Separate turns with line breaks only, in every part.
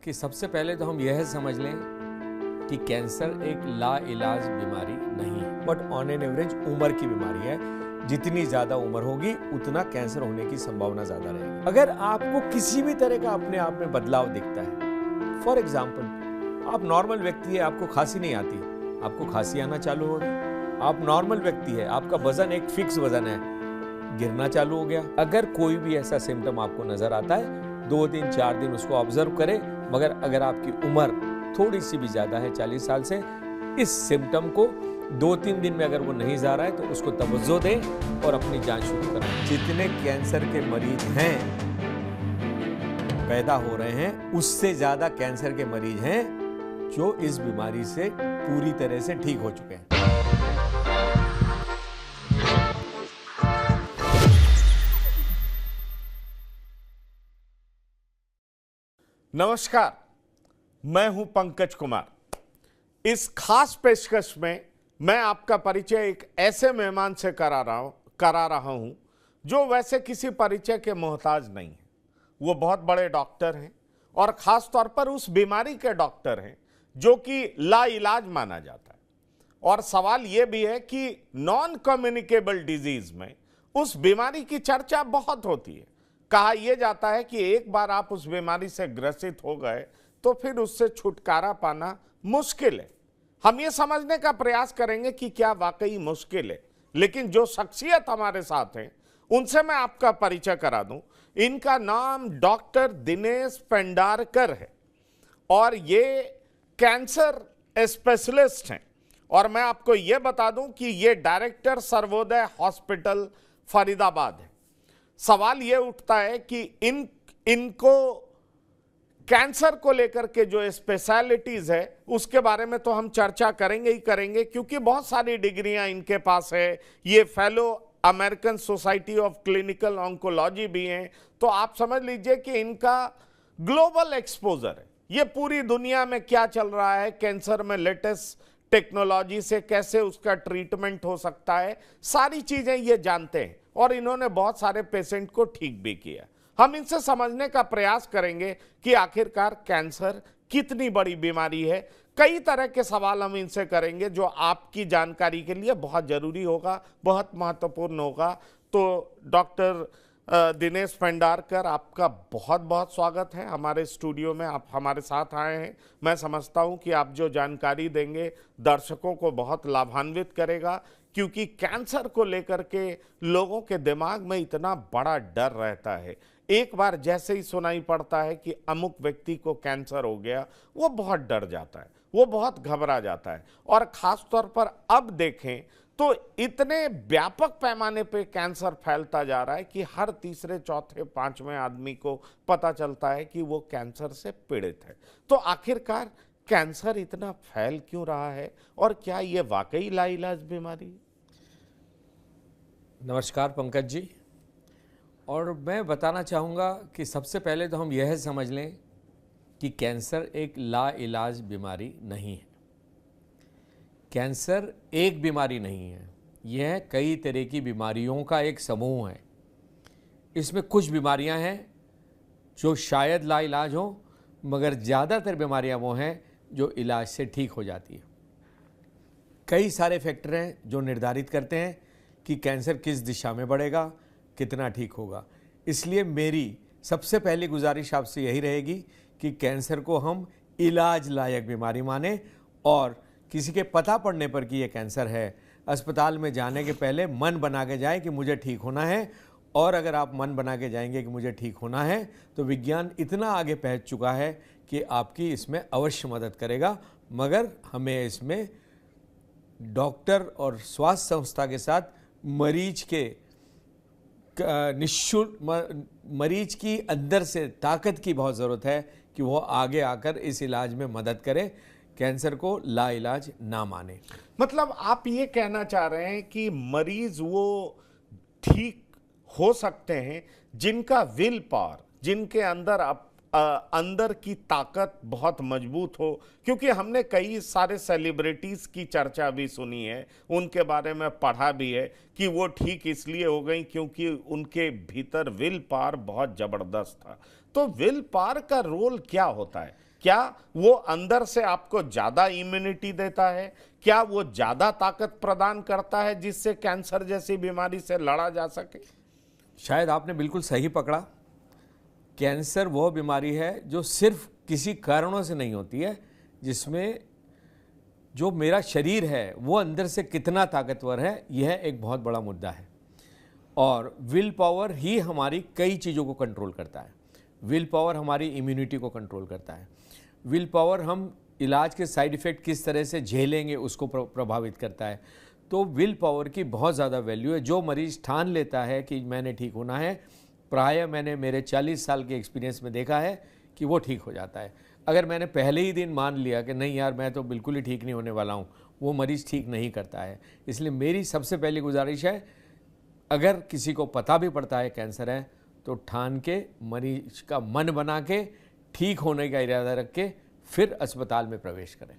कि सबसे पहले तो हम यह समझ लें कि कैंसर एक लाइलाज बीमारी नहीं है, बट ऑन एन एवरेज उम्र की बीमारी है। जितनी ज़्यादा उम्र होगी उतना कैंसर होने की संभावना ज़्यादा रहेगी। अगर आपको किसी भी तरह का अपने आप में बदलाव दिखता है, फॉर एग्जाम्पल आप नॉर्मल व्यक्ति है, आपको खांसी नहीं आती, आपको खांसी आना चालू हो गई। आप नॉर्मल व्यक्ति है, आपका वजन एक फिक्स वजन है, गिरना चालू हो गया। अगर कोई भी ऐसा सिम्टम आपको नजर आता है, 2 दिन 4 दिन उसको ऑब्जर्व करें। मगर अगर आपकी उम्र थोड़ी सी भी ज़्यादा है, 40 साल से, इस सिम्टम को 2-3 दिन में अगर वो नहीं जा रहा है तो उसको तवज्जो दें और अपनी जांच शुरू करें। जितने कैंसर के मरीज हैं, पैदा हो रहे हैं, उससे ज़्यादा कैंसर के मरीज हैं जो इस बीमारी से पूरी तरह से ठीक हो चुके हैं।
नमस्कार, मैं हूं पंकज कुमार। इस खास पेशकश में मैं आपका परिचय एक ऐसे मेहमान से करा रहा हूं जो वैसे किसी परिचय के मोहताज नहीं है। वो बहुत बड़े डॉक्टर हैं और खास तौर पर उस बीमारी के डॉक्टर हैं जो कि लाइलाज माना जाता है। और सवाल यह भी है कि नॉन कम्युनिकेबल डिजीज में उस बीमारी की चर्चा बहुत होती है। कहा यह जाता है कि एक बार आप उस बीमारी से ग्रसित हो गए तो फिर उससे छुटकारा पाना मुश्किल है। हम ये समझने का प्रयास करेंगे कि क्या वाकई मुश्किल है। लेकिन जो शख्सियत हमारे साथ हैं उनसे मैं आपका परिचय करा दूं। इनका नाम डॉक्टर दिनेश पेंडारकर है और ये कैंसर स्पेशलिस्ट हैं। और मैं आपको यह बता दूं कि ये डायरेक्टर सर्वोदय हॉस्पिटल फरीदाबाद है। सवाल यह उठता है कि इनको कैंसर को लेकर के जो स्पेशलिटीज है उसके बारे में तो हम चर्चा करेंगे ही करेंगे, क्योंकि बहुत सारी डिग्रियां इनके पास है। ये fellow American society of clinical oncology भी हैं। तो आप समझ लीजिए कि इनका ग्लोबल एक्सपोजर है। ये पूरी दुनिया में क्या चल रहा है, कैंसर में लेटेस्ट टेक्नोलॉजी से कैसे उसका ट्रीटमेंट हो सकता है, सारी चीजें ये जानते हैं और इन्होंने बहुत सारे पेशेंट को ठीक भी किया। हम इनसे समझने का प्रयास करेंगे कि आखिरकार कैंसर कितनी बड़ी बीमारी है। कई तरह के सवाल हम इनसे करेंगे जो आपकी जानकारी के लिए बहुत जरूरी होगा, बहुत महत्वपूर्ण होगा। तो डॉक्टर दिनेश पेंडारकर, आपका बहुत बहुत स्वागत है हमारे स्टूडियो में। आप हमारे साथ आए हैं। मैं समझता हूं कि आप जो जानकारी देंगे दर्शकों को बहुत लाभान्वित करेगा, क्योंकि कैंसर को लेकर के लोगों के दिमाग में इतना बड़ा डर रहता है। एक बार जैसे ही सुनाई पड़ता है कि अमुक व्यक्ति को कैंसर हो गया, वो बहुत डर जाता है, वो बहुत घबरा जाता है। और खास तौर पर अब देखें तो इतने व्यापक पैमाने पे कैंसर फैलता जा रहा है कि हर तीसरे, चौथे, पांचवें आदमी को पता चलता है कि वो कैंसर से पीड़ित है। तो आखिरकार कैंसर इतना फैल क्यों रहा है और क्या ये वाकई लाइलाज बीमारी है?
नमस्कार पंकज जी। और मैं बताना चाहूँगा कि सबसे पहले तो हम यह समझ लें कि कैंसर एक लाइलाज बीमारी नहीं है। कैंसर एक बीमारी नहीं है, यह कई तरह की बीमारियों का एक समूह है। इसमें कुछ बीमारियां हैं जो शायद लाइलाज हों, मगर ज़्यादातर बीमारियां वो हैं जो इलाज से ठीक हो जाती है। कई सारे फैक्टर हैं जो निर्धारित करते हैं कि कैंसर किस दिशा में बढ़ेगा, कितना ठीक होगा। इसलिए मेरी सबसे पहली गुजारिश आपसे यही रहेगी कि कैंसर को हम इलाज लायक बीमारी माने और किसी के पता पड़ने पर कि ये कैंसर है, अस्पताल में जाने के पहले मन बना के जाए कि मुझे ठीक होना है। और अगर आप मन बना के जाएंगे कि मुझे ठीक होना है तो विज्ञान इतना आगे पहुंच चुका है कि आपकी इसमें अवश्य मदद करेगा। मगर हमें इसमें डॉक्टर और स्वास्थ्य संस्था के साथ मरीज के निःशुल्क, मरीज की अंदर से ताकत की बहुत ज़रूरत है कि वो आगे आकर इस इलाज में मदद करे, कैंसर को लाइलाज ना माने।
मतलब आप ये कहना चाह रहे हैं कि मरीज वो ठीक हो सकते हैं जिनका विल पावर, जिनके अंदर अंदर की ताकत बहुत मजबूत हो। क्योंकि हमने कई सारे सेलिब्रिटीज की चर्चा भी सुनी है, उनके बारे में पढ़ा भी है कि वो ठीक इसलिए हो गई क्योंकि उनके भीतर विल पावर बहुत जबरदस्त था। तो विल पावर का रोल क्या होता है? क्या वो अंदर से आपको ज्यादा इम्यूनिटी देता है? क्या वो ज्यादा ताकत प्रदान करता है जिससे कैंसर जैसी बीमारी से लड़ा जा सके?
शायद आपने बिल्कुल सही पकड़ा। कैंसर वो बीमारी है जो सिर्फ किसी कारणों से नहीं होती है, जिसमें जो मेरा शरीर है वो अंदर से कितना ताकतवर है, यह एक बहुत बड़ा मुद्दा है। और विल पावर ही हमारी कई चीज़ों को कंट्रोल करता है। विल पावर हमारी इम्यूनिटी को कंट्रोल करता है। विल पावर हम इलाज के साइड इफ़ेक्ट किस तरह से झेलेंगे उसको प्रभावित करता है। तो विल पावर की बहुत ज़्यादा वैल्यू है। जो मरीज़ ठान लेता है कि मैंने ठीक होना है, प्राय मैंने मेरे 40 साल के एक्सपीरियंस में देखा है कि वो ठीक हो जाता है। अगर मैंने पहले ही दिन मान लिया कि नहीं यार मैं तो बिल्कुल ही ठीक नहीं होने वाला हूँ, वो मरीज़ ठीक नहीं करता है। इसलिए मेरी सबसे पहली गुजारिश है, अगर किसी को पता भी पड़ता है कैंसर है, तो ठान के मरीज का मन बना के ठीक होने का इरादा रख के फिर अस्पताल में प्रवेश करें।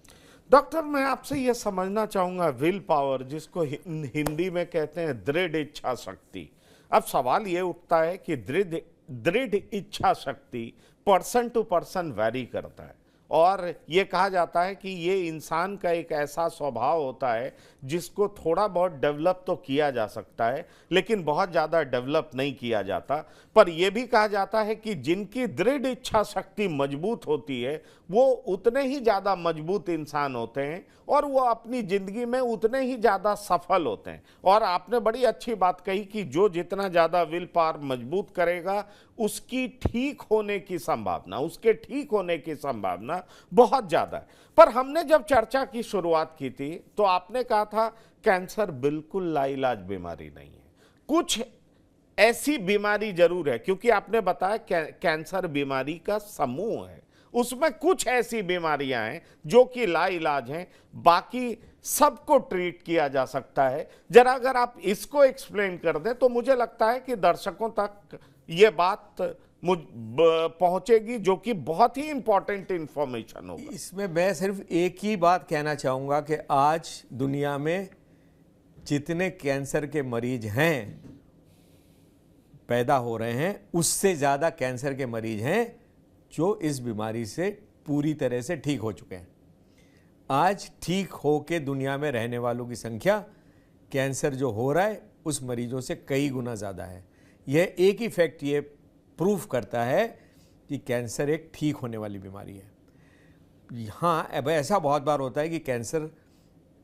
डॉक्टर, मैं आपसे यह समझना चाहूंगा, विल पावर जिसको हिंदी में कहते हैं दृढ़ इच्छा शक्ति। अब सवाल ये उठता है कि दृढ़ इच्छा शक्ति पर्सन टू पर्सन वैरी करता है, और ये कहा जाता है कि ये इंसान का एक ऐसा स्वभाव होता है जिसको थोड़ा बहुत डेवलप तो किया जा सकता है, लेकिन बहुत ज़्यादा डेवलप नहीं किया जाता। पर यह भी कहा जाता है कि जिनकी दृढ़ इच्छा शक्ति मजबूत होती है वो उतने ही ज़्यादा मजबूत इंसान होते हैं और वो अपनी ज़िंदगी में उतने ही ज़्यादा सफल होते हैं। और आपने बड़ी अच्छी बात कही कि जो जितना ज़्यादा विल पावर मजबूत करेगा उसकी ठीक होने की संभावना, उसके ठीक होने की संभावना बहुत ज़्यादा है। पर हमने जब चर्चा की शुरुआत की थी तो आपने कहा था कैंसर बिल्कुल लाइलाज बीमारी नहीं है, कुछ ऐसी बीमारी जरूर है, क्योंकि आपने बताया कैंसर बीमारी का समूह है, उसमें कुछ ऐसी बीमारियां हैं जो कि लाइलाज हैं, बाकी सबको ट्रीट किया जा सकता है। जरा अगर आप इसको एक्सप्लेन कर दें तो मुझे लगता है कि दर्शकों तक ये बात पहुंचेगी, जो कि बहुत ही इंपॉर्टेंट इंफॉर्मेशन होगा।
इसमें मैं सिर्फ एक ही बात कहना चाहूँगा कि आज दुनिया में जितने कैंसर के मरीज हैं, पैदा हो रहे हैं, उससे ज़्यादा कैंसर के मरीज हैं जो इस बीमारी से पूरी तरह से ठीक हो चुके हैं। आज ठीक हो के दुनिया में रहने वालों की संख्या कैंसर जो हो रहा है उस मरीजों से कई गुना ज़्यादा है। यह एक ही फैक्ट ये प्रूफ करता है कि कैंसर एक ठीक होने वाली बीमारी है। हाँ, अब ऐसा बहुत बार होता है कि कैंसर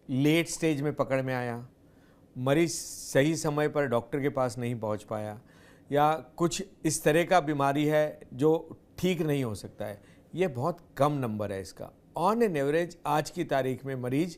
लेट स्टेज में पकड़ में आया, मरीज सही समय पर डॉक्टर के पास नहीं पहुंच पाया, या कुछ इस तरह का बीमारी है जो ठीक नहीं हो सकता है। ये बहुत कम नंबर है इसका। ऑन एन एवरेज आज की तारीख में मरीज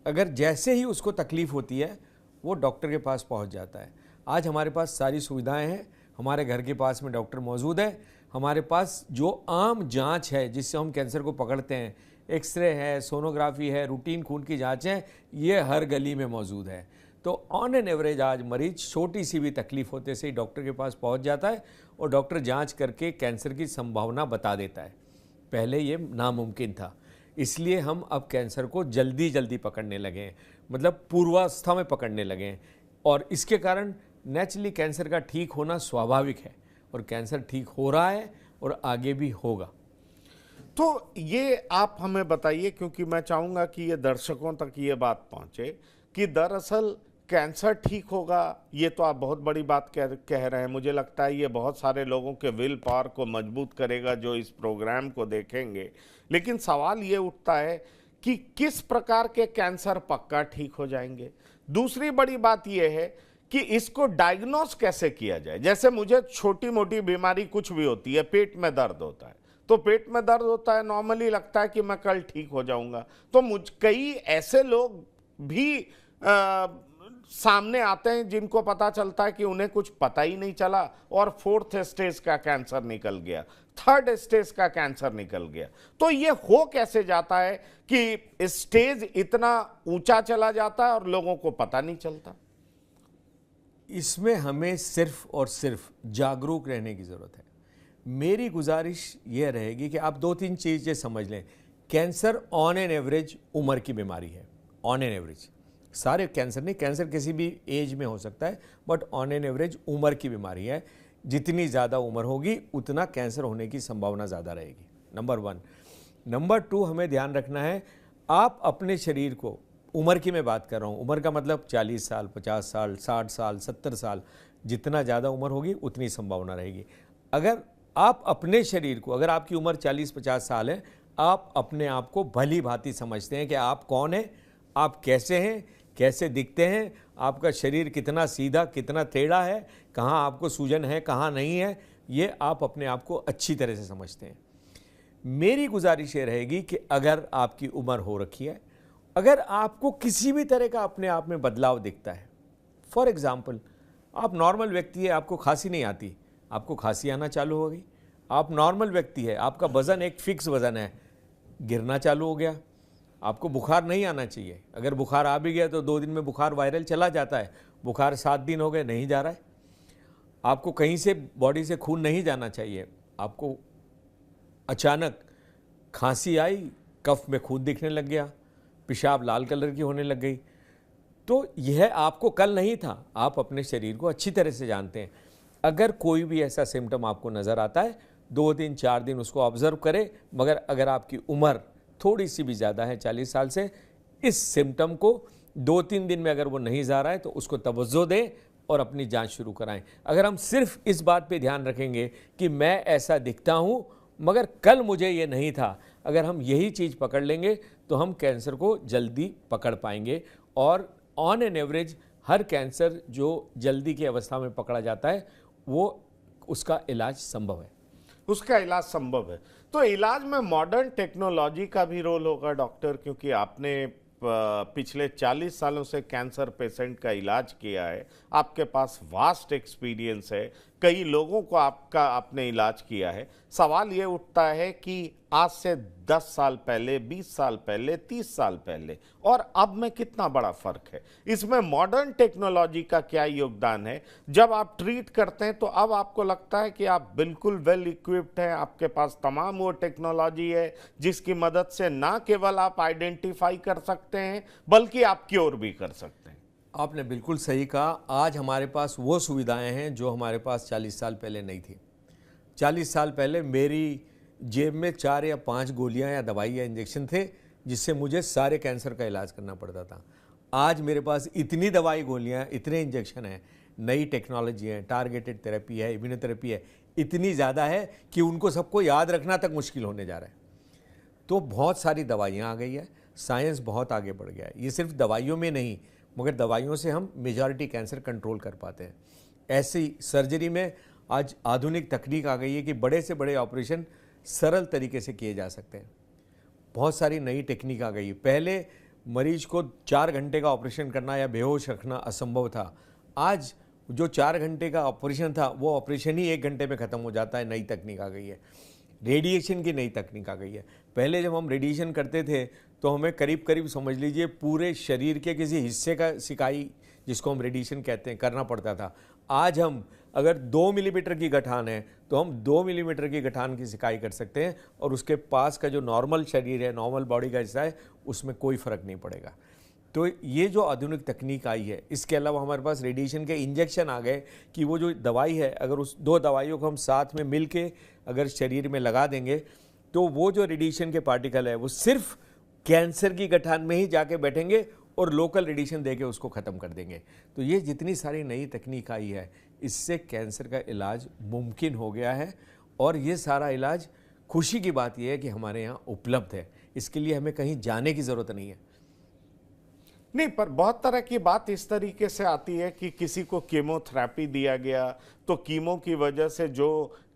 अगर जैसे ही उसको तकलीफ़ होती है वो डॉक्टर के पास पहुंच जाता है। आज हमारे पास सारी सुविधाएं हैं, हमारे घर के पास में डॉक्टर मौजूद है, हमारे पास जो आम जांच है जिससे हम कैंसर को पकड़ते हैं, एक्सरे है, सोनोग्राफी है, रूटीन खून की जांच है, ये हर गली में मौजूद है। तो ऑन एन एवरेज आज मरीज छोटी सी भी तकलीफ होते से ही डॉक्टर के पास पहुंच जाता है और डॉक्टर जांच करके कैंसर की संभावना बता देता है। पहले ये नामुमकिन था, इसलिए हम अब कैंसर को जल्दी जल्दी पकड़ने लगे हैं, मतलब पूर्वावस्था में पकड़ने लगे हैं, और इसके कारण नेचुरली कैंसर का ठीक होना स्वाभाविक है, और कैंसर ठीक हो रहा है और आगे भी होगा।
तो ये आप हमें बताइए, क्योंकि मैं चाहूँगा कि ये दर्शकों तक ये बात पहुँचे कि दरअसल कैंसर ठीक होगा, ये तो आप बहुत बड़ी बात कह रहे हैं। मुझे लगता है ये बहुत सारे लोगों के विल पावर को मजबूत करेगा जो इस प्रोग्राम को देखेंगे। लेकिन सवाल ये उठता है कि किस प्रकार के कैंसर पक्का ठीक हो जाएंगे। दूसरी बड़ी बात यह है कि इसको डायग्नोस कैसे किया जाए। जैसे मुझे छोटी मोटी बीमारी कुछ भी होती है, पेट में दर्द होता है, तो पेट में दर्द होता है, नॉर्मली लगता है कि मैं कल ठीक हो जाऊंगा। तो कई ऐसे लोग भी सामने आते हैं जिनको पता चलता है कि उन्हें कुछ पता ही नहीं चला और 4th स्टेज का कैंसर निकल गया, 3rd स्टेज का कैंसर निकल गया। तो ये हो कैसे जाता है कि स्टेज इतना ऊंचा चला जाता है और लोगों को पता नहीं चलता?
इसमें हमें सिर्फ और सिर्फ जागरूक रहने की ज़रूरत है। मेरी गुजारिश ये रहेगी कि आप 2-3 चीज़ें समझ लें। कैंसर ऑन एन एवरेज उम्र की बीमारी है, ऑन एन एवरेज। सारे कैंसर नहीं, कैंसर किसी भी एज में हो सकता है, बट ऑन एन एवरेज उम्र की बीमारी है। जितनी ज़्यादा उम्र होगी उतना कैंसर होने की संभावना ज़्यादा रहेगी, नंबर 1। नंबर 2 हमें ध्यान रखना है, आप अपने शरीर को, उम्र की मैं बात कर रहा हूँ, उम्र का मतलब 40 साल, 50 साल, 60 साल, 70 साल, जितना ज़्यादा उम्र होगी उतनी संभावना रहेगी। अगर आप अपने शरीर को, अगर आपकी उम्र 40-50 साल है, आप अपने आप को भली भांति समझते हैं कि आप कौन हैं, आप कैसे हैं, कैसे दिखते हैं, आपका शरीर कितना सीधा, कितना टेढ़ा है, कहाँ आपको सूजन है, कहाँ नहीं है, ये आप अपने आप को अच्छी तरह से समझते हैं। मेरी गुजारिश ये रहेगी कि अगर आपकी उम्र हो रखी है, अगर आपको किसी भी तरह का अपने आप में बदलाव दिखता है, फॉर एग्ज़ाम्पल आप नॉर्मल व्यक्ति है, आपको खांसी नहीं आती, आपको खांसी आना चालू हो गई। आप नॉर्मल व्यक्ति है, आपका वज़न एक फिक्स वज़न है, गिरना चालू हो गया। आपको बुखार नहीं आना चाहिए, अगर बुखार आ भी गया तो 2 दिन में बुखार वायरल चला जाता है, बुखार 7 दिन हो गए नहीं जा रहा है। आपको कहीं से बॉडी से खून नहीं जाना चाहिए, आपको अचानक खांसी आई, कफ में खून दिखने लग गया, पेशाब लाल कलर की होने लग गई, तो यह आपको कल नहीं था। आप अपने शरीर को अच्छी तरह से जानते हैं। अगर कोई भी ऐसा सिम्टम आपको नज़र आता है, 2 दिन 4 दिन उसको ऑब्जर्व करें, मगर अगर आपकी उम्र थोड़ी सी भी ज़्यादा है 40 साल से, इस सिम्टम को 2-3 दिन में अगर वो नहीं जा रहा है तो उसको तवज्जो दें और अपनी जांच शुरू कराएं। अगर हम सिर्फ इस बात पे ध्यान रखेंगे कि मैं ऐसा दिखता हूँ मगर कल मुझे ये नहीं था, अगर हम यही चीज़ पकड़ लेंगे तो हम कैंसर को जल्दी पकड़ पाएंगे। और on an average her cancer जो जल्दी की अवस्था में पकड़ा जाता है वो उसका इलाज संभव है,
उसका इलाज संभव है। तो इलाज में मॉडर्न टेक्नोलॉजी का भी रोल होगा डॉक्टर, क्योंकि आपने पिछले 40 सालों से कैंसर पेशेंट का इलाज किया है, आपके पास वास्ट एक्सपीरियंस है, कई लोगों को आपने इलाज किया है। सवाल ये उठता है कि आज से 10 साल पहले, 20 साल पहले, 30 साल पहले और अब में कितना बड़ा फर्क है? इसमें मॉडर्न टेक्नोलॉजी का क्या योगदान है? जब आप ट्रीट करते हैं तो अब आपको लगता है कि आप बिल्कुल वेल इक्विप्ड हैं, आपके पास तमाम वो टेक्नोलॉजी है जिसकी मदद से ना केवल आप आइडेंटिफाई कर सकते हैं बल्कि आप क्योर भी कर सकते हैं।
आपने बिल्कुल सही कहा। आज हमारे पास वो सुविधाएं हैं जो हमारे पास 40 साल पहले नहीं थी। 40 साल पहले मेरी जेब में 4 या 5 गोलियां या दवाई या इंजेक्शन थे जिससे मुझे सारे कैंसर का इलाज करना पड़ता था। आज मेरे पास इतनी दवाई, गोलियां, इतने इंजेक्शन हैं, नई टेक्नोलॉजी है, टारगेटेड थेरेपी है, इम्यूनोथेरेपी है, इतनी ज़्यादा है कि उनको सबको याद रखना तक मुश्किल होने जा रहा है। तो बहुत सारी दवाइयाँ आ गई है, साइंस बहुत आगे बढ़ गया है। ये सिर्फ दवाइयों में नहीं, मगर दवाइयों से हम मेजॉरिटी कैंसर कंट्रोल कर पाते हैं। ऐसी सर्जरी में आज आधुनिक तकनीक आ गई है कि बड़े से बड़े ऑपरेशन सरल तरीके से किए जा सकते हैं। बहुत सारी नई टेक्निक आ गई है। पहले मरीज को 4 घंटे का ऑपरेशन करना या बेहोश रखना असंभव था। आज जो 4 घंटे का ऑपरेशन था वो ऑपरेशन ही 1 घंटे में ख़त्म हो जाता है। नई तकनीक आ गई है, रेडिएशन की नई तकनीक आ गई है। पहले जब हम रेडिएशन करते थे तो हमें करीब करीब समझ लीजिए पूरे शरीर के किसी हिस्से का सिकाई, जिसको हम रेडिएशन कहते हैं, करना पड़ता था। आज हम अगर 2 मिलीमीटर की गठान है तो हम 2 मिलीमीटर की गठान की सिकाई कर सकते हैं और उसके पास का जो नॉर्मल शरीर है, नॉर्मल बॉडी का हिस्सा है, उसमें कोई फ़र्क नहीं पड़ेगा। तो ये जो आधुनिक तकनीक आई है, इसके अलावा हमारे पास रेडिएशन के इंजेक्शन आ गए कि वो जो दवाई है, अगर उस 2 दवाइयों को हम साथ में मिल के अगर शरीर में लगा देंगे तो वो जो रेडिएशन के पार्टिकल है वो सिर्फ कैंसर की गठान में ही जाके बैठेंगे और लोकल रेडिएशन देके उसको ख़त्म कर देंगे। तो ये जितनी सारी नई तकनीक आई है, इससे कैंसर का इलाज मुमकिन हो गया है। और ये सारा इलाज, खुशी की बात यह है कि हमारे यहाँ उपलब्ध है। इसके लिए हमें कहीं जाने की ज़रूरत नहीं है।
नहीं, पर बहुत तरह की बात इस तरीके से आती है कि किसी को कीमोथेरेपी दिया गया तो कीमो की वजह से जो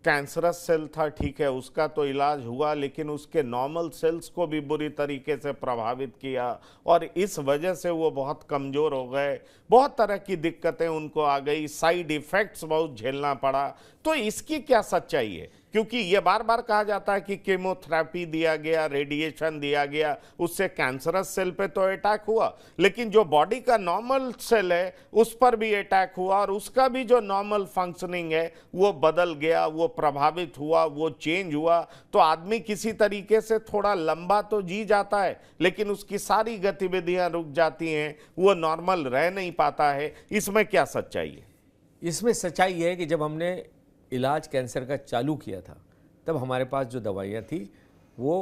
कैंसरस सेल था, ठीक है, उसका तो इलाज हुआ, लेकिन उसके नॉर्मल सेल्स को भी बुरी तरीके से प्रभावित किया और इस वजह से वो बहुत कमज़ोर हो गए। बहुत तरह की दिक्कतें उनको आ गई, साइड इफ़ेक्ट्स बहुत झेलना पड़ा। तो इसकी क्या सच्चाई है? क्योंकि ये बार बार कहा जाता है कि कीमोथेरेपी दिया गया, रेडिएशन दिया गया, उससे कैंसरस सेल पे तो अटैक हुआ, लेकिन जो बॉडी का नॉर्मल सेल है उस पर भी अटैक हुआ और उसका भी जो नॉर्मल फंक्शनिंग है वो बदल गया, वो प्रभावित हुआ, वो चेंज हुआ। तो आदमी किसी तरीके से थोड़ा लंबा तो जी जाता है, लेकिन उसकी सारी गतिविधियां रुक जाती हैं, वो नॉर्मल रह नहीं पाता है। इसमें क्या सच्चाई है?
इसमें सच्चाई है कि जब हमने इलाज कैंसर का चालू किया था तब हमारे पास जो दवाइयाँ थी वो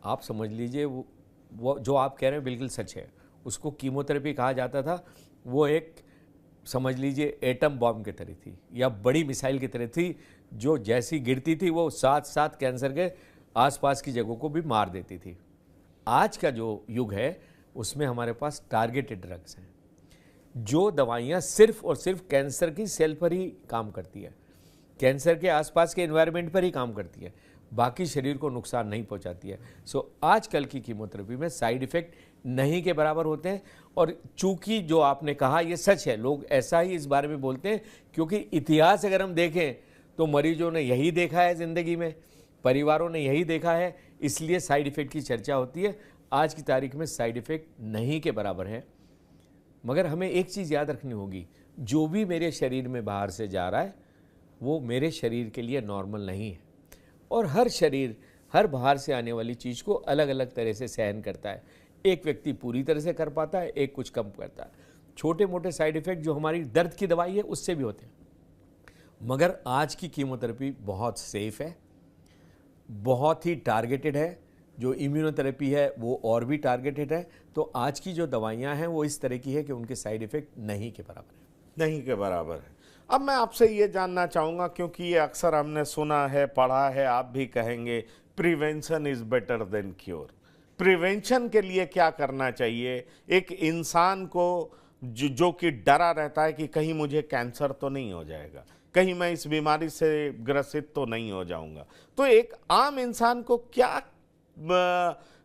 आप समझ लीजिए वो जो आप कह रहे हैं बिल्कुल सच है। उसको कीमोथेरेपी कहा जाता था। वो एक समझ लीजिए एटम बॉम्ब की तरह थी या बड़ी मिसाइल की तरह थी, जो जैसी गिरती थी वो साथ साथ कैंसर के आसपास की जगहों को भी मार देती थी। आज का जो युग है उसमें हमारे पास टारगेटेड ड्रग्स हैं, जो दवाइयाँ सिर्फ और सिर्फ कैंसर की सेल पर ही काम करती है, कैंसर के आसपास के एनवायरनमेंट पर ही काम करती है, बाकी शरीर को नुकसान नहीं पहुंचाती है। सो आजकल की कीमोथेरेपी में साइड इफ़ेक्ट नहीं के बराबर होते हैं। और चूंकि जो आपने कहा ये सच है, लोग ऐसा ही इस बारे में बोलते हैं क्योंकि इतिहास अगर हम देखें तो मरीजों ने यही देखा है ज़िंदगी में, परिवारों ने यही देखा है, इसलिए साइड इफ़ेक्ट की चर्चा होती है। आज की तारीख में साइड इफ़ेक्ट नहीं के बराबर है। मगर हमें एक चीज़ याद रखनी होगी, जो भी मेरे शरीर में बाहर से जा रहा है वो मेरे शरीर के लिए नॉर्मल नहीं है। और हर शरीर हर बाहर से आने वाली चीज़ को अलग अलग तरह से सहन करता है। एक व्यक्ति पूरी तरह से कर पाता है, एक कुछ कम करता है। छोटे मोटे साइड इफ़ेक्ट जो हमारी दर्द की दवाई है उससे भी होते हैं। मगर आज की कीमोथेरेपी बहुत सेफ़ है, बहुत ही टारगेटेड है। जो इम्यूनोथेरेपी है वो और भी टारगेटेड है। तो आज की जो दवाइयाँ हैं वो इस तरह की है कि उनके साइड इफ़ेक्ट नहीं के बराबर है।
नहीं के बराबर है। अब मैं आपसे ये जानना चाहूँगा, क्योंकि ये अक्सर हमने सुना है, पढ़ा है, आप भी कहेंगे prevention is better than cure. Prevention के लिए क्या करना चाहिए एक इंसान को जो कि डरा रहता है कि कहीं मुझे कैंसर तो नहीं हो जाएगा, कहीं मैं इस बीमारी से ग्रसित तो नहीं हो जाऊंगा। तो एक आम इंसान को क्या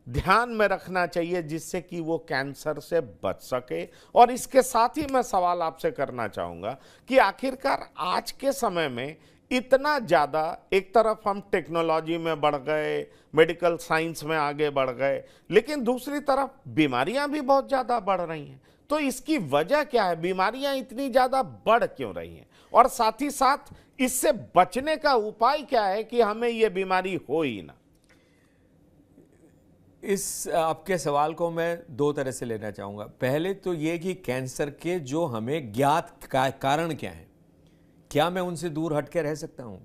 ध्यान में रखना चाहिए जिससे कि वो कैंसर से बच सके? और इसके साथ ही मैं सवाल आपसे करना चाहूँगा कि आखिरकार आज के समय में इतना ज़्यादा, एक तरफ हम टेक्नोलॉजी में बढ़ गए, मेडिकल साइंस में आगे बढ़ गए, लेकिन दूसरी तरफ बीमारियां भी बहुत ज़्यादा बढ़ रही हैं। तो इसकी वजह क्या है? बीमारियां इतनी ज़्यादा बढ़ क्यों रही हैं? और साथ ही साथ इससे बचने का उपाय क्या है कि हमें ये बीमारी हो ही ना?
इस आपके सवाल को मैं दो तरह से लेना चाहूँगा। पहले तो ये कि कैंसर के जो हमें ज्ञात कारण क्या हैं, क्या मैं उनसे दूर हट के रह सकता हूँ?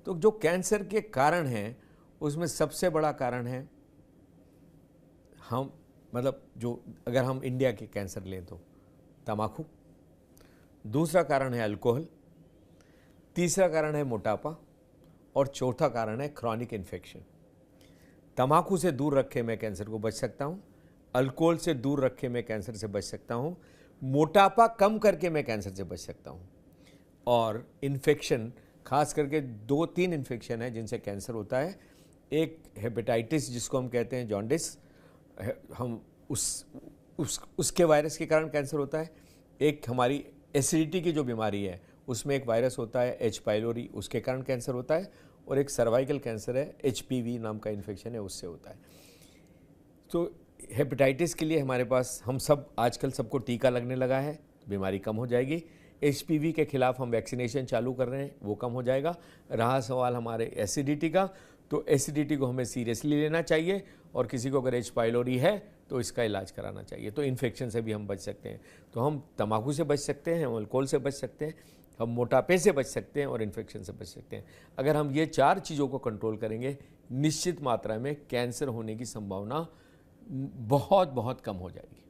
तो जो कैंसर के कारण हैं उसमें सबसे बड़ा कारण है जो अगर हम इंडिया के कैंसर लें तो तम्बाकू, दूसरा कारण है अल्कोहल, तीसरा कारण है मोटापा और चौथा कारण है क्रॉनिक इन्फेक्शन। तम्बाकू से दूर रखे मैं कैंसर को बच सकता हूँ, अल्कोहल से दूर रखे मैं कैंसर से बच सकता हूँ, मोटापा कम करके मैं कैंसर से बच सकता हूँ। और इन्फेक्शन, खास करके 2-3 इन्फेक्शन है जिनसे कैंसर होता है। एक हेपेटाइटिस जिसको हम कहते हैं जॉन्डिस, हम उसके वायरस के कारण कैंसर होता है। एक हमारी एसिडिटी की जो बीमारी है उसमें एक वायरस होता है एच पाइलोरी, उसके कारण कैंसर होता है। और एक सर्वाइकल कैंसर है, HPV नाम का इन्फेक्शन है, उससे होता है। तो हेपेटाइटिस के लिए हमारे पास आजकल सबको टीका लगने लगा है, बीमारी कम हो जाएगी। HPV के खिलाफ हम वैक्सीनेशन चालू कर रहे हैं, वो कम हो जाएगा। रहा सवाल हमारे एसिडिटी का, तो एसिडिटी को हमें सीरियसली लेना चाहिए और किसी को अगर एच पाइलोरी है तो इसका इलाज कराना चाहिए। तो इन्फेक्शन से भी हम बच सकते हैं। तो हम तम्बाकू से बच सकते हैं, हम अल्कोहल से बच सकते हैं, हम मोटापे से बच सकते हैं और इन्फेक्शन से बच सकते हैं। अगर हम ये 4 चीज़ों को कंट्रोल करेंगे, निश्चित मात्रा में कैंसर होने की संभावना बहुत बहुत कम हो जाएगी।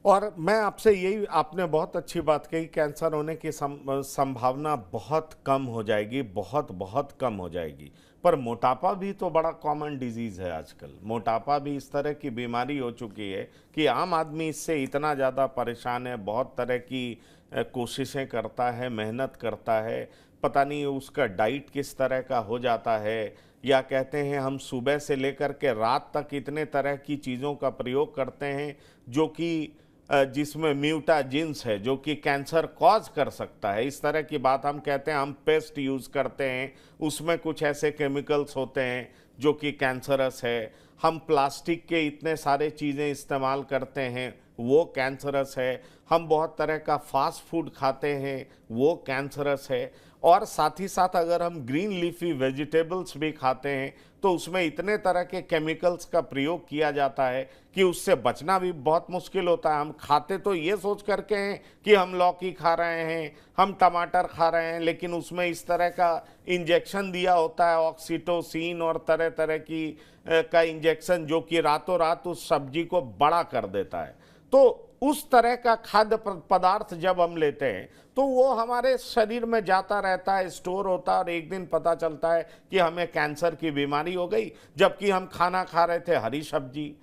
और मैं आपसे यही, आपने बहुत अच्छी बात कही, कैंसर होने की संभावना बहुत कम हो जाएगी, बहुत कम हो जाएगी। पर मोटापा भी तो बड़ा कॉमन डिजीज़ है आजकल। मोटापा भी इस तरह की बीमारी हो चुकी है कि आम आदमी इससे इतना ज़्यादा परेशान है, बहुत तरह की कोशिशें करता है, मेहनत करता है, पता नहीं उसका डाइट किस तरह का हो जाता है, या कहते हैं हम सुबह से लेकर के रात तक इतने तरह की चीज़ों का प्रयोग करते हैं जो कि जिसमें म्यूटाजिन्स है, जो कि कैंसर कॉज कर सकता है। इस तरह की बात हम कहते हैं। हम पेस्ट यूज़ करते हैं, उसमें कुछ ऐसे केमिकल्स होते हैं जो कि कैंसरस है। हम प्लास्टिक के इतने सारे चीज़ें इस्तेमाल करते हैं, वो कैंसरस है। हम बहुत तरह का फास्ट फूड खाते हैं, वो कैंसरस है। और साथ ही साथ अगर हम ग्रीन लीफी वेजिटेबल्स भी खाते हैं तो उसमें इतने तरह के केमिकल्स का प्रयोग किया जाता है कि उससे बचना भी बहुत मुश्किल होता है। हम खाते तो ये सोच करके हैं कि हम लौकी खा रहे हैं, हम टमाटर खा रहे हैं, लेकिन उसमें इस तरह का इंजेक्शन दिया होता है, ऑक्सीटोसिन और तरह तरह की का इंजेक्शन, जो कि रातों रात उस सब्जी को बड़ा कर देता है। तो उस तरह का खाद्य पदार्थ जब हम लेते हैं तो वो हमारे शरीर में जाता रहता है, स्टोर होता है, और एक दिन पता चलता है कि हमें कैंसर की बीमारी हो गई, जबकि हम खाना खा रहे थे हरी सब्जी।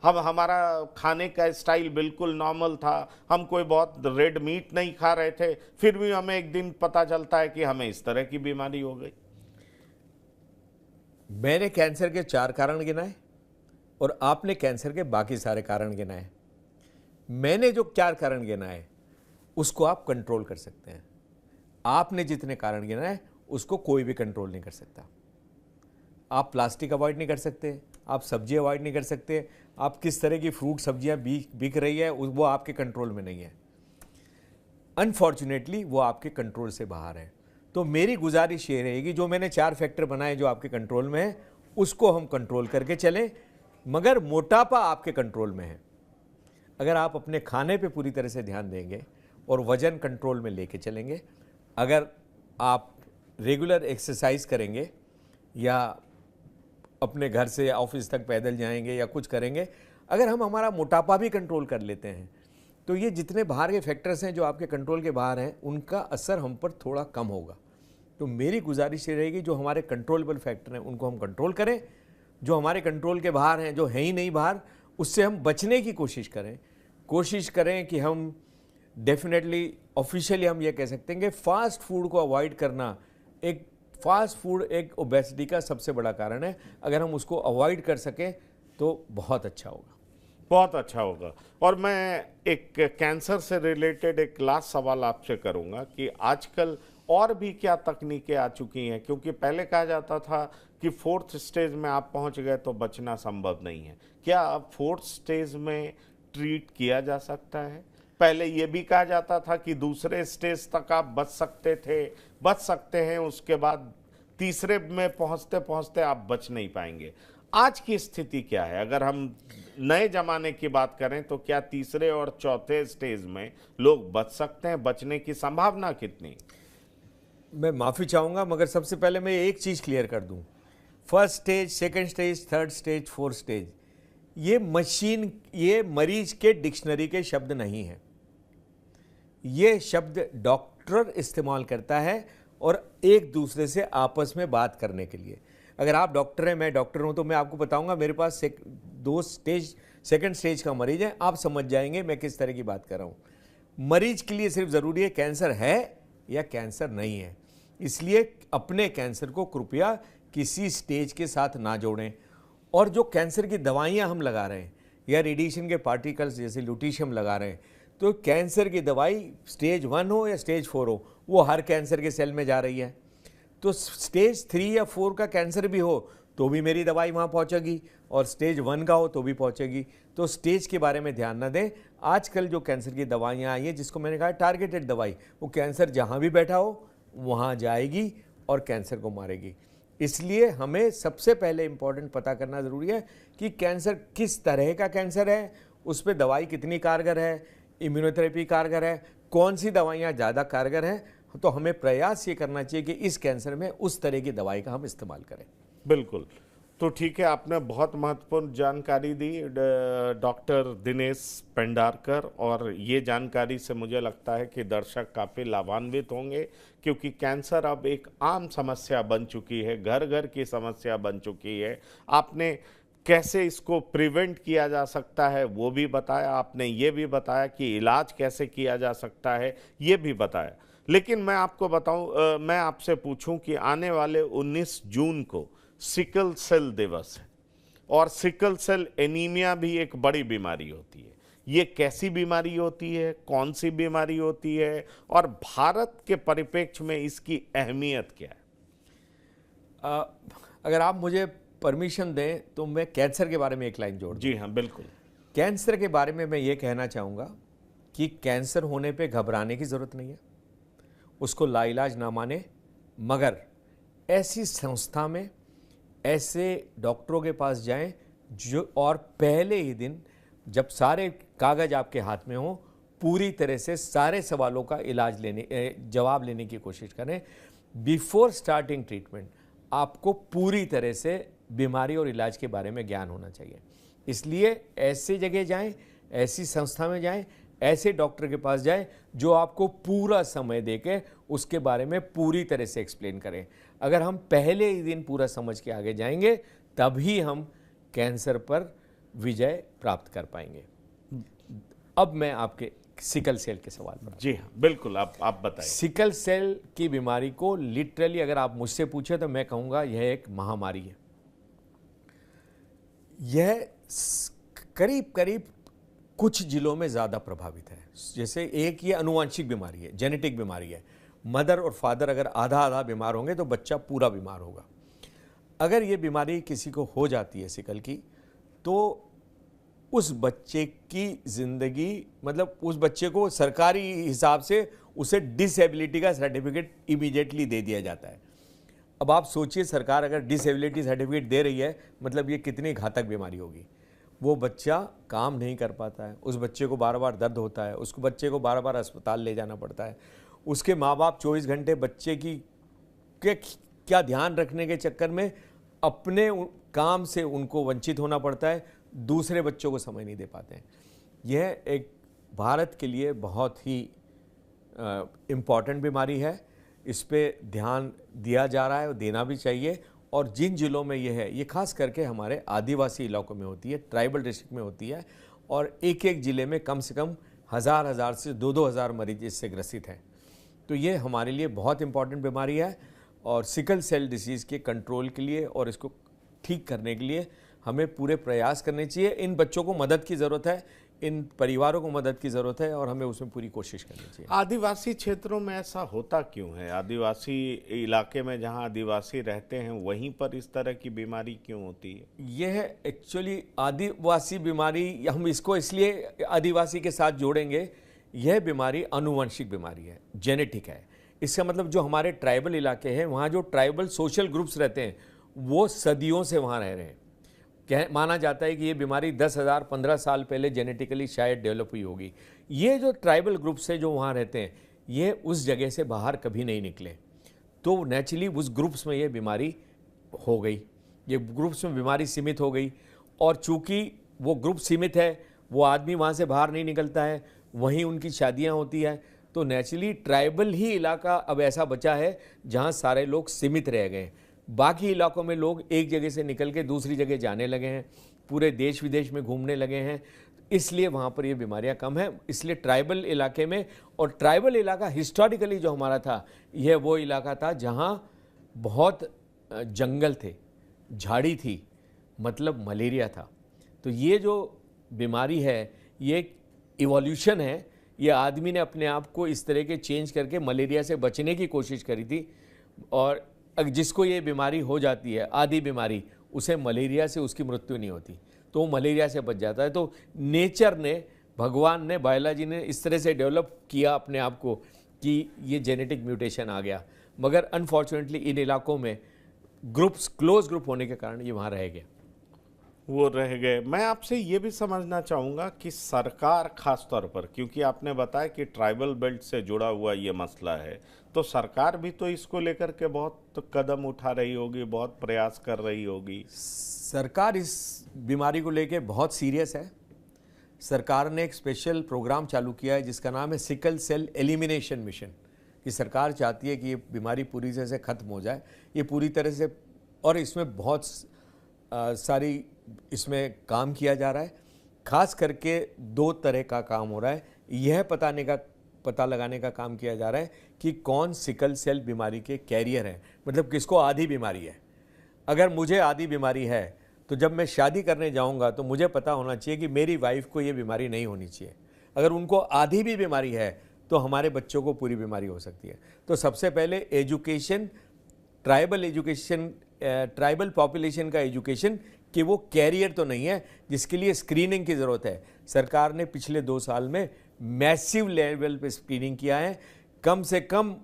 हमारा खाने का स्टाइल बिल्कुल नॉर्मल था, हम कोई बहुत रेड मीट नहीं खा रहे थे, फिर भी हमें एक दिन पता चलता है कि हमें इस तरह की बीमारी हो गई।
मैंने कैंसर के 4 कारण गिनाए और आपने कैंसर के बाकी सारे कारण गिनाए। मैंने जो 4 कारण गिनाए उसको आप कंट्रोल कर सकते हैं। आपने जितने कारण गिनाए उसको कोई भी कंट्रोल नहीं कर सकता। आप प्लास्टिक अवॉइड नहीं कर सकते, आप सब्जी अवॉइड नहीं कर सकते, आप किस तरह की फ्रूट सब्जियां बिक रही है वो आपके कंट्रोल में नहीं है। अनफॉर्चुनेटली वो आपके कंट्रोल से बाहर है। तो मेरी गुजारिश ये रहेगी, जो मैंने 4 फैक्टर बनाए जो आपके कंट्रोल में है उसको हम कंट्रोल करके चलें। मगर मोटापा आपके कंट्रोल में है। अगर आप अपने खाने पे पूरी तरह से ध्यान देंगे और वजन कंट्रोल में लेके चलेंगे, अगर आप रेगुलर एक्सरसाइज करेंगे या अपने घर से ऑफिस तक पैदल जाएंगे या कुछ करेंगे, अगर हम हमारा मोटापा भी कंट्रोल कर लेते हैं तो ये जितने बाहर के फैक्टर्स हैं जो आपके कंट्रोल के बाहर हैं उनका असर हम पर थोड़ा कम होगा। तो मेरी गुजारिश ये रहेगी, जो हमारे कंट्रोलेबल फैक्टर हैं उनको हम कंट्रोल करें, जो हमारे कंट्रोल के बाहर हैं, जो है ही नहीं बाहर, उससे हम बचने की कोशिश करें कि हम डेफिनेटली ऑफिशियली हम ये कह सकते हैं कि फास्ट फूड को अवॉइड करना, फास्ट फूड एक ओबेसिटी का सबसे बड़ा कारण है। अगर हम उसको अवॉइड कर सकें तो बहुत अच्छा होगा।
बहुत अच्छा होगा। और मैं एक कैंसर से रिलेटेड एक लास्ट सवाल आपसे करूंगा कि आजकल और भी क्या तकनीकें आ चुकी हैं, क्योंकि पहले कहा जाता था कि 4th स्टेज में आप पहुंच गए तो बचना संभव नहीं है। क्या अब 4th स्टेज में ट्रीट किया जा सकता है? पहले ये भी कहा जाता था कि दूसरे स्टेज तक आप बच सकते हैं, उसके बाद तीसरे में पहुंचते पहुंचते आप बच नहीं पाएंगे। आज की स्थिति क्या है? अगर हम नए जमाने की बात करें तो क्या तीसरे और चौथे स्टेज में लोग बच सकते हैं? बचने की संभावना कितनी?
मैं माफ़ी चाहूँगा, मगर सबसे पहले मैं एक चीज़ क्लियर कर दूँ। 1st stage, 2nd stage, 3rd stage, 4th stage, ये मरीज के डिक्शनरी के शब्द नहीं है। ये शब्द डॉक्टर इस्तेमाल करता है और एक दूसरे से आपस में बात करने के लिए। अगर आप डॉक्टर हैं, मैं डॉक्टर हूं, तो मैं आपको बताऊंगा मेरे पास 2nd स्टेज का मरीज है, आप समझ जाएंगे मैं किस तरह की बात कर रहा हूं। मरीज के लिए सिर्फ ज़रूरी है कैंसर है या कैंसर नहीं है। इसलिए अपने कैंसर को कृपया किसी स्टेज के साथ ना जोड़ें। और जो कैंसर की दवाइयां हम लगा रहे हैं या रेडिएशन के पार्टिकल्स जैसे लुटीशियम लगा रहे हैं, तो कैंसर की दवाई स्टेज 1 हो या स्टेज 4 हो, वो हर कैंसर के सेल में जा रही है। तो स्टेज 3 या 4 का कैंसर भी हो तो भी मेरी दवाई वहाँ पहुँचेगी, और स्टेज 1 का हो तो भी पहुँचेगी। तो स्टेज के बारे में ध्यान ना दें। आजकल जो कैंसर की दवाइयाँ आई हैं, जिसको मैंने कहा टारगेटेड दवाई, वो कैंसर जहाँ भी बैठा हो वहाँ जाएगी और कैंसर को मारेगी। इसलिए हमें सबसे पहले इम्पॉर्टेंट पता करना ज़रूरी है कि कैंसर किस तरह का कैंसर है, उस पर दवाई कितनी कारगर है, इम्यूनोथेरेपी कारगर है, कौन सी दवाइयाँ ज़्यादा कारगर हैं। तो हमें प्रयास ये करना चाहिए कि इस कैंसर में उस तरह की दवाई का हम इस्तेमाल करें।
बिल्कुल। तो ठीक है, आपने बहुत महत्वपूर्ण जानकारी दी डॉक्टर दिनेश पेंडारकर, और ये जानकारी से मुझे लगता है कि दर्शक काफ़ी लाभान्वित होंगे, क्योंकि कैंसर अब एक आम समस्या बन चुकी है, घर घर की समस्या बन चुकी है। आपने कैसे इसको प्रिवेंट किया जा सकता है वो भी बताया, आपने ये भी बताया कि इलाज कैसे किया जा सकता है ये भी बताया। लेकिन मैं आपको बताऊं, मैं आपसे पूछूं कि आने वाले 19 जून को सिकल सेल दिवस है, और सिकल सेल एनीमिया भी एक बड़ी बीमारी होती है। ये कैसी बीमारी होती है, कौन सी बीमारी होती है, और भारत के परिप्रेक्ष्य में इसकी अहमियत क्या है?
अगर आप मुझे परमिशन दें तो मैं कैंसर के बारे में एक लाइन जोड़ दूं।
जी हाँ, बिल्कुल।
कैंसर के बारे में मैं ये कहना चाहूँगा कि कैंसर होने पे घबराने की ज़रूरत नहीं है, उसको लाइलाज ना माने, मगर ऐसी संस्था में ऐसे डॉक्टरों के पास जाएं जो और पहले ही दिन जब सारे कागज आपके हाथ में हो पूरी तरह से सारे सवालों का जवाब लेने की कोशिश करें। बिफोर स्टार्टिंग ट्रीटमेंट आपको पूरी तरह से बीमारी और इलाज के बारे में ज्ञान होना चाहिए। इसलिए ऐसी जगह जाएं, ऐसी संस्था में जाएं, ऐसे डॉक्टर के पास जाएं जो आपको पूरा समय देके उसके बारे में पूरी तरह से एक्सप्लेन करें। अगर हम पहले ही दिन पूरा समझ के आगे जाएंगे तभी हम कैंसर पर विजय प्राप्त कर पाएंगे। अब मैं आपके सिकल सेल के सवाल पर।
जी हाँ, बिल्कुल, आप बताइए।
सिकल सेल की बीमारी को लिटरली अगर आप मुझसे पूछे तो मैं कहूँगा यह एक महामारी है। यह करीब करीब कुछ जिलों में ज़्यादा प्रभावित है। जैसे एक ये अनुवांशिक बीमारी है, जेनेटिक बीमारी है। मदर और फादर अगर आधा आधा बीमार होंगे तो बच्चा पूरा बीमार होगा। अगर ये बीमारी किसी को हो जाती है सिकल की, तो उस बच्चे की ज़िंदगी, मतलब उस बच्चे को सरकारी हिसाब से उसे डिसेबिलिटी का सर्टिफिकेट इमीडिएटली दे दिया जाता है। अब आप सोचिए, सरकार अगर डिसेबिलिटी सर्टिफिकेट दे रही है मतलब ये कितनी घातक बीमारी होगी। वो बच्चा काम नहीं कर पाता है, उस बच्चे को बार बार दर्द होता है, उसको बच्चे को बार बार अस्पताल ले जाना पड़ता है। उसके माँ बाप 24 घंटे बच्चे की क्या ध्यान रखने के चक्कर में अपने काम से उनको वंचित होना पड़ता है, दूसरे बच्चों को समय नहीं दे पाते हैं। यह एक भारत के लिए बहुत ही इम्पॉर्टेंट बीमारी है। इस पे ध्यान दिया जा रहा है और देना भी चाहिए। और जिन जिलों में ये है, ये खास करके हमारे आदिवासी इलाकों में होती है, ट्राइबल डिस्ट्रिक्ट में होती है, और एक एक ज़िले में कम से कम हज़ार से 2-2 हज़ार मरीज इससे ग्रसित हैं। तो ये हमारे लिए बहुत इंपॉर्टेंट बीमारी है। और सिकल सेल डिसीज़ के कंट्रोल के लिए और इसको ठीक करने के लिए हमें पूरे प्रयास करने चाहिए। इन बच्चों को मदद की ज़रूरत है, इन परिवारों को मदद की ज़रूरत है और हमें उसमें पूरी कोशिश करनी चाहिए।
आदिवासी क्षेत्रों में ऐसा होता क्यों है? आदिवासी इलाके में जहां आदिवासी रहते हैं वहीं पर इस तरह की बीमारी क्यों होती है?
यह एक्चुअली आदिवासी बीमारी, हम इसको इसलिए आदिवासी के साथ जोड़ेंगे, यह बीमारी आनुवंशिक बीमारी है, जेनेटिक है। इसका मतलब जो हमारे ट्राइबल इलाके हैं वहाँ जो ट्राइबल सोशल ग्रुप्स रहते हैं वो सदियों से वहाँ रह रहे हैं। माना जाता है कि ये बीमारी 10,000-15 साल पहले जेनेटिकली शायद डेवलप हुई होगी। ये जो ट्राइबल ग्रुप्स है जो वहाँ रहते हैं ये उस जगह से बाहर कभी नहीं निकले, तो नेचुरली उस ग्रुप्स में ये बीमारी हो गई, ये ग्रुप्स में बीमारी सीमित हो गई। और चूँकि वो ग्रुप सीमित है, वो आदमी वहाँ से बाहर नहीं निकलता है, वहीं उनकी शादियाँ होती है, तो नेचुरली ट्राइबल ही इलाका अब ऐसा बचा है जहाँ सारे लोग सीमित रह गए। बाकी इलाकों में लोग एक जगह से निकल के दूसरी जगह जाने लगे हैं, पूरे देश विदेश में घूमने लगे हैं, इसलिए वहाँ पर ये बीमारियाँ कम हैं। इसलिए ट्राइबल इलाके में, और ट्राइबल इलाका हिस्टोरिकली जो हमारा था, यह वो इलाका था जहाँ बहुत जंगल थे, झाड़ी थी, मतलब मलेरिया था। तो ये जो बीमारी है ये एक इवोल्यूशन है, ये आदमी ने अपने आप को इस तरह के चेंज करके मलेरिया से बचने की कोशिश करी थी। और जिसको ये बीमारी हो जाती है, आदि बीमारी, उसे मलेरिया से उसकी मृत्यु नहीं होती, तो वो मलेरिया से बच जाता है। तो नेचर ने, भगवान ने, बायोलॉजी ने इस तरह से डेवलप किया अपने आप को कि ये जेनेटिक म्यूटेशन आ गया। मगर अनफॉर्चुनेटली इन इलाकों में ग्रुप्स, क्लोज ग्रुप होने के कारण ये वहाँ रह गए,
वो रह गए। मैं आपसे ये भी समझना चाहूँगा कि सरकार खास तौर पर, क्योंकि आपने बताया कि ट्राइबल बेल्ट से जुड़ा हुआ ये मसला है, तो सरकार भी तो इसको लेकर के बहुत कदम उठा रही होगी, बहुत प्रयास कर रही होगी।
सरकार इस बीमारी को लेके बहुत सीरियस है। सरकार ने एक स्पेशल प्रोग्राम चालू किया है जिसका नाम है सिकल सेल एलिमिनेशन मिशन, कि सरकार चाहती है कि ये बीमारी पूरी तरह से ख़त्म हो जाए, ये पूरी तरह से, और इसमें बहुत सारी इसमें काम किया जा रहा है। खास करके 2 तरह का काम हो रहा है। यह पता लगाने का काम किया जा रहा है कि कौन सिकल सेल बीमारी के कैरियर है, मतलब किसको आधी बीमारी है। अगर मुझे आधी बीमारी है तो जब मैं शादी करने जाऊंगा तो मुझे पता होना चाहिए कि मेरी वाइफ को ये बीमारी नहीं होनी चाहिए। अगर उनको आधी भी बीमारी है तो हमारे बच्चों को पूरी बीमारी हो सकती है। तो सबसे पहले एजुकेशन, ट्राइबल पॉपुलेशन का एजुकेशन कि वो कैरियर तो नहीं है, जिसके लिए स्क्रीनिंग की ज़रूरत है। सरकार ने पिछले 2 साल में मैसिव लेवल पे स्क्रीनिंग किया है। कम से कम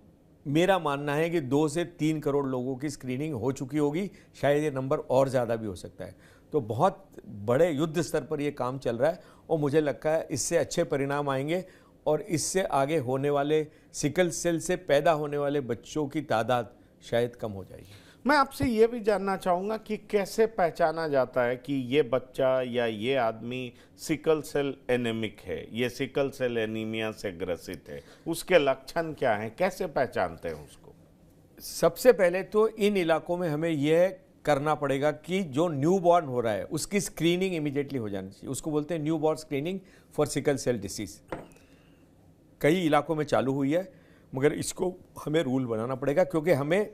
मेरा मानना है कि 2 से 3 करोड़ लोगों की स्क्रीनिंग हो चुकी होगी, शायद ये नंबर और ज़्यादा भी हो सकता है। तो बहुत बड़े युद्ध स्तर पर ये काम चल रहा है और मुझे लगता है इससे अच्छे परिणाम आएंगे और इससे आगे होने वाले सिकल सेल से पैदा होने वाले बच्चों की तादाद शायद कम हो जाएगी।
मैं आपसे ये भी जानना चाहूँगा कि कैसे पहचाना जाता है कि ये बच्चा या ये आदमी सिकल सेल एनीमिक है, ये सिकल सेल एनीमिया से ग्रसित है, उसके लक्षण क्या हैं, कैसे पहचानते हैं उसको?
सबसे पहले तो इन इलाकों में हमें यह करना पड़ेगा कि जो न्यू बॉर्न हो रहा है उसकी स्क्रीनिंग इमीडिएटली हो जानी चाहिए। उसको बोलते हैं newborn screening for sickle cell disease. कई इलाकों में चालू हुई है, मगर इसको हमें रूल बनाना पड़ेगा, क्योंकि हमें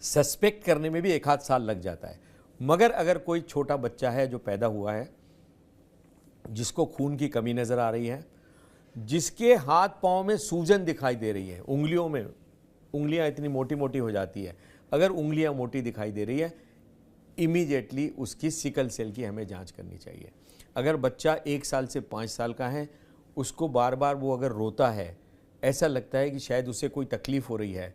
सस्पेक्ट करने में भी 1 आध साल लग जाता है। मगर अगर कोई छोटा बच्चा है जो पैदा हुआ है, जिसको खून की कमी नज़र आ रही है, जिसके हाथ पाँव में सूजन दिखाई दे रही है, उंगलियों में उंगलियां इतनी मोटी मोटी हो जाती है, अगर उंगलियां मोटी दिखाई दे रही है, इमीडिएटली उसकी सिकल सेल की हमें जांच करनी चाहिए। अगर बच्चा 1 साल से 5 साल का है, उसको बार बार वो अगर रोता है, ऐसा लगता है कि शायद उसे कोई तकलीफ़ हो रही है,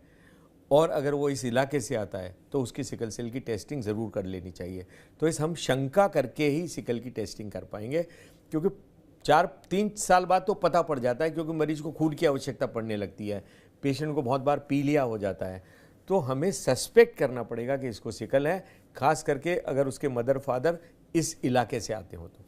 और अगर वो इस इलाके से आता है तो उसकी सिकल सेल की टेस्टिंग ज़रूर कर लेनी चाहिए। तो इस हम शंका करके ही सिकल की टेस्टिंग कर पाएंगे, क्योंकि 3 साल बाद तो पता पड़ जाता है, क्योंकि मरीज को खून की आवश्यकता पड़ने लगती है, पेशेंट को बहुत बार पीलिया हो जाता है। तो हमें सस्पेक्ट करना पड़ेगा कि इसको सिकल है, खास करके अगर उसके मदर फादर इस इलाके से आते हो तो।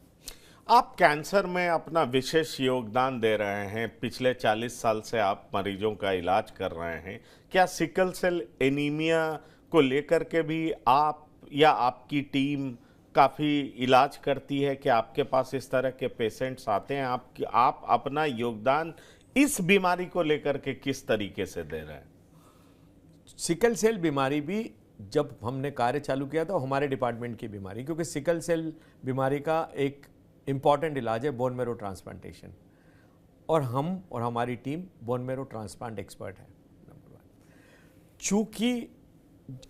आप कैंसर में अपना विशेष योगदान दे रहे हैं, पिछले 40 साल से आप मरीजों का इलाज कर रहे हैं। क्या सिकल सेल एनीमिया को लेकर के भी आप या आपकी टीम काफ़ी इलाज करती है कि आपके पास इस तरह के पेशेंट्स आते हैं? आप अपना योगदान इस बीमारी को लेकर के किस तरीके से दे रहे हैं?
सिकल सेल बीमारी भी जब हमने कार्य चालू किया था, हमारे डिपार्टमेंट की बीमारी, क्योंकि सिकल सेल बीमारी का एक इम्पॉर्टेंट इलाज है बोन मैरो ट्रांसप्लांटेशन, और हम और हमारी team bone marrow transplant expert है, नंबर 1। चूँकि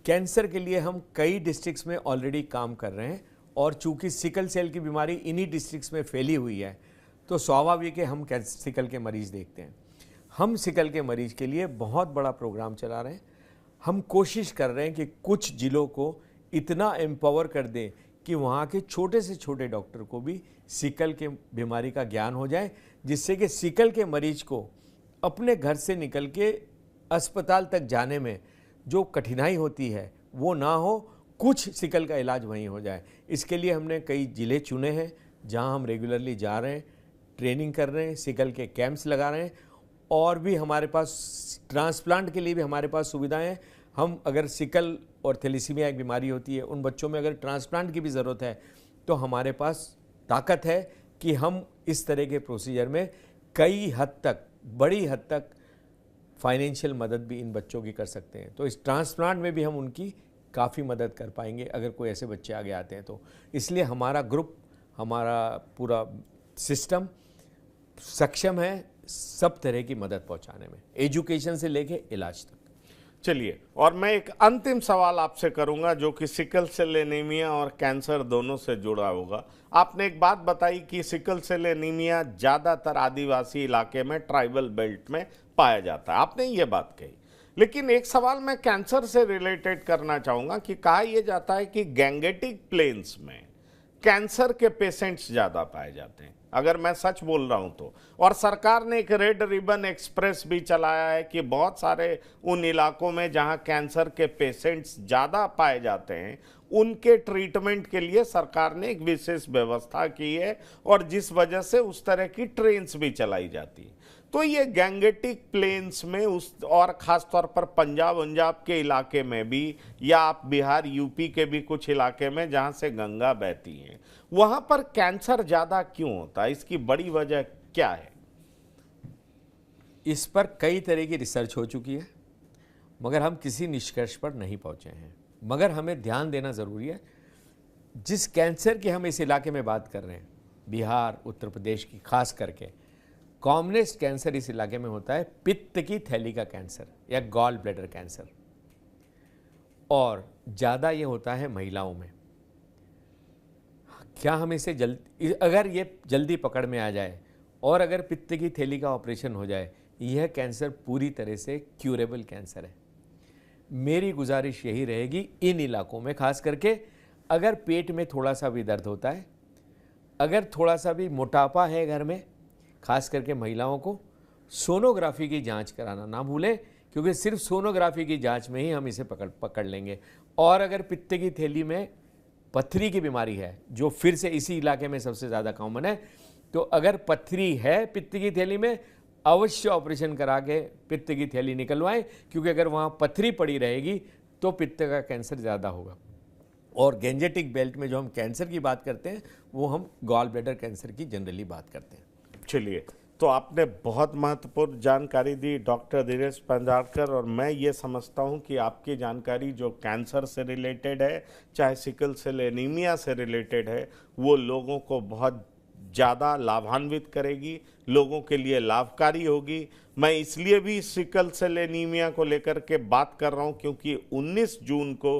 कैंसर के लिए हम कई डिस्ट्रिक्ट्स में ऑलरेडी काम कर रहे हैं, और चूँकि सिकल सेल की बीमारी इन्हीं डिस्ट्रिक्ट्स में फैली हुई है, तो स्वाभाविक है हम सिकल के मरीज़ देखते हैं। हम सिकल के मरीज के लिए बहुत बड़ा प्रोग्राम चला रहे हैं। हम कोशिश कर रहे हैं कि कुछ जिलों को इतना एम्पावर कर दें कि वहाँ के छोटे से छोटे डॉक्टर को भी सिकल के बीमारी का ज्ञान हो जाए, जिससे कि सिकल के मरीज को अपने घर से निकल के अस्पताल तक जाने में जो कठिनाई होती है वो ना हो, कुछ सिकल का इलाज वहीं हो जाए। इसके लिए हमने कई ज़िले चुने हैं जहाँ हम रेगुलरली जा रहे हैं, ट्रेनिंग कर रहे हैं, सिकल के कैंप्स लगा रहे हैं, और भी हमारे पास ट्रांसप्लांट के लिए भी हमारे पास सुविधाएं हैं। हम अगर सिकल और थैलेसीमिया एक बीमारी होती है, उन बच्चों में अगर ट्रांसप्लांट की भी ज़रूरत है तो हमारे पास ताकत है कि हम इस तरह के प्रोसीजर में कई हद तक, बड़ी हद तक फाइनेंशियल मदद भी इन बच्चों की कर सकते हैं। तो इस ट्रांसप्लांट में भी हम उनकी काफ़ी मदद कर पाएंगे अगर कोई ऐसे बच्चे आगे आते हैं तो। इसलिए हमारा ग्रुप, हमारा पूरा सिस्टम सक्षम है सब तरह की मदद पहुंचाने में, एजुकेशन से लेके इलाज तक।
चलिए, और मैं एक अंतिम सवाल आपसे करूंगा जो कि सिकल सेल एनीमिया और कैंसर दोनों से जुड़ा होगा। आपने एक बात बताई कि सिकल सेल एनीमिया ज़्यादातर आदिवासी इलाके में, ट्राइबल बेल्ट में पाया जाता है, आपने ये बात कही। लेकिन एक सवाल मैं कैंसर से रिलेटेड करना चाहूँगा कि कहा यह जाता है कि गैंगेटिक प्लेन्स में कैंसर के पेशेंट्स ज़्यादा पाए जाते हैं, अगर मैं सच बोल रहा हूं तो। और सरकार ने एक रेड रिबन एक्सप्रेस भी चलाया है कि बहुत सारे उन इलाकों में जहां कैंसर के पेशेंट्स ज़्यादा पाए जाते हैं, उनके ट्रीटमेंट के लिए सरकार ने एक विशेष व्यवस्था की है, और जिस वजह से उस तरह की ट्रेन्स भी चलाई जाती है। तो ये गैंगेटिक प्लेन्स में और ख़ासतौर पर पंजाब के इलाके में भी, या आप बिहार यूपी के भी कुछ इलाके में जहाँ से गंगा बहती है, वहाँ पर कैंसर ज़्यादा क्यों होता है? इसकी बड़ी वजह क्या है?
इस पर कई तरह की रिसर्च हो चुकी है, मगर हम किसी निष्कर्ष पर नहीं पहुँचे हैं। मगर हमें ध्यान देना ज़रूरी है, जिस कैंसर की हम इस इलाके में बात कर रहे हैं, बिहार, उत्तर प्रदेश की खास करके, कॉमनेस्ट कैंसर इस इलाके में होता है पित्त की थैली का कैंसर या गॉल ब्लैडर कैंसर, और ज़्यादा ये होता है महिलाओं में। क्या हम इसे अगर ये जल्दी पकड़ में आ जाए और अगर पित्त की थैली का ऑपरेशन हो जाए, यह कैंसर पूरी तरह से क्यूरेबल कैंसर है। मेरी गुजारिश यही रहेगी इन इलाकों में, खास करके अगर पेट में थोड़ा सा भी दर्द होता है, अगर थोड़ा सा भी मोटापा है घर में, खास करके महिलाओं को सोनोग्राफी की जांच कराना ना भूलें, क्योंकि सिर्फ सोनोग्राफी की जांच में ही हम इसे पकड़ लेंगे। और अगर पित्त की थैली में पथरी की बीमारी है, जो फिर से इसी इलाके में सबसे ज़्यादा कॉमन है, तो अगर पथरी है पित्त की थैली में, अवश्य ऑपरेशन करा के पित्त की थैली निकलवाएं, क्योंकि अगर वहाँ पथरी पड़ी रहेगी तो पित्त का कैंसर ज़्यादा होगा। और गैंजेटिक बेल्ट में जो हम कैंसर की बात करते हैं, वो हम गॉल ब्लैडर कैंसर की जनरली बात करते हैं।
चलिए, तो आपने बहुत महत्वपूर्ण जानकारी दी डॉक्टर धीरेश पंजारकर, और मैं ये समझता हूँ कि आपकी जानकारी जो कैंसर से रिलेटेड है, चाहे सिकल सेल एनीमिया से रिलेटेड है, वो लोगों को बहुत ज़्यादा लाभान्वित करेगी, लोगों के लिए लाभकारी होगी। मैं इसलिए भी सिकल सेल एनीमिया को लेकर के बात कर रहा हूँ क्योंकि 19 जून को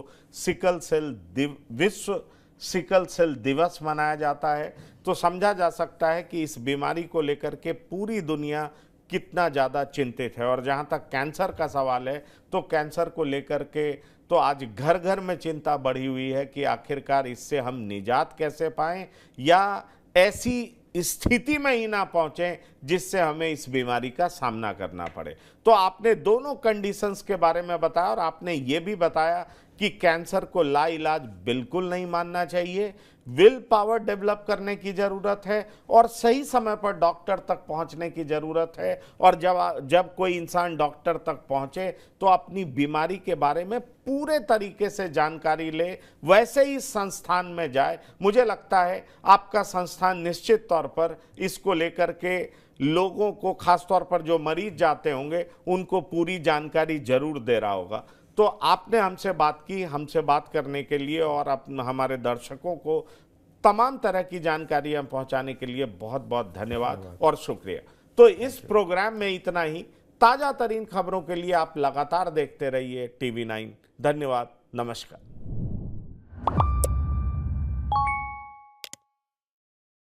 विश्व सिकल सेल दिवस मनाया जाता है। तो समझा जा सकता है कि इस बीमारी को लेकर के पूरी दुनिया कितना ज़्यादा चिंतित है। और जहाँ तक कैंसर का सवाल है, तो कैंसर को लेकर के तो आज घर घर में चिंता बढ़ी हुई है कि आखिरकार इससे हम निजात कैसे पाएं, या ऐसी स्थिति में ही ना पहुंचे जिससे हमें इस बीमारी का सामना करना पड़े। तो आपने दोनों कंडीशंस के बारे में बताया, और आपने ये भी बताया कि कैंसर को लाइलाज बिल्कुल नहीं मानना चाहिए, विल पावर डेवलप करने की ज़रूरत है, और सही समय पर डॉक्टर तक पहुंचने की ज़रूरत है। और जब कोई इंसान डॉक्टर तक पहुंचे तो अपनी बीमारी के बारे में पूरे तरीके से जानकारी ले, वैसे ही संस्थान में जाए। मुझे लगता है आपका संस्थान निश्चित तौर पर इसको लेकर के लोगों को, खासतौर पर जो मरीज जाते होंगे, उनको पूरी जानकारी जरूर दे रहा होगा। तो आपने हमसे बात की, हमसे बात करने के लिए और हमारे दर्शकों को तमाम तरह की जानकारियां पहुंचाने के लिए बहुत बहुत धन्यवाद और शुक्रिया। तो इस प्रोग्राम में इतना ही। ताजा तरीन खबरों के लिए आप लगातार देखते रहिए TV9। धन्यवाद, नमस्कार।